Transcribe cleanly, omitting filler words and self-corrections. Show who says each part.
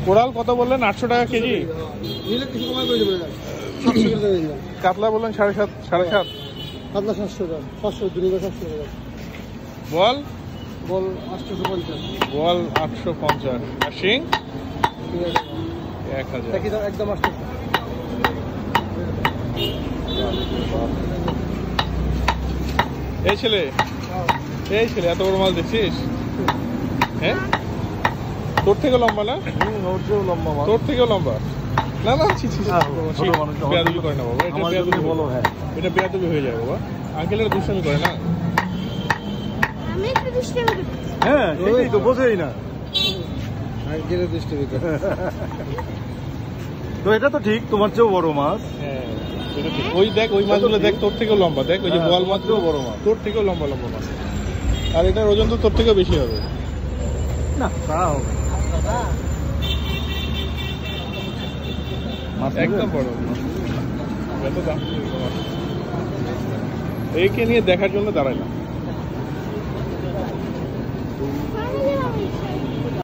Speaker 1: Coral কত বললেন? 800 টাকা কেজি। কাতলা বললেন 7.5 7.5।
Speaker 2: কাতলা 700 টাকা, 500 দুটো 700 টাকা।
Speaker 1: বল
Speaker 2: বল 850।
Speaker 1: বল 850। আর শিং 1000।
Speaker 2: একদম 800।
Speaker 1: এই ছেলে এত বড় মাছ দেখছিস? হ্যাঁ, তোর থেকেও লম্বা না?
Speaker 2: লম্বা মাছ,
Speaker 1: তোর থেকেও লম্বা। না না, বেয়াদবি করে না বাবা, এটা বেয়াদবি হয়ে যায় বাবা। আঙ্কেল এটা দুষ্টামি করে না।
Speaker 2: হ্যাঁ সেটাই তো বোঝেই না। আঙ্কেলের দুষ্টামি করে। তো এটা তো ঠিক, তোমার চেয়েও বড় মাছ।
Speaker 1: হ্যাঁ এটা ঠিক। ওই দেখ, ওই মাছগুলো দেখ, তোর থেকেও লম্বা। দেখ ওই যে বোয়াল মাছগুলো
Speaker 2: বড় মাছ,
Speaker 1: তোর থেকেও লম্বা লম্বা মাছ। আর এটার ওজন তো তোর থেকেও বেশি হবে।
Speaker 2: না তা হবে
Speaker 1: একদম বড়। এত দাম একে নিয়ে দেখার জন্য দাঁড়াইলাম।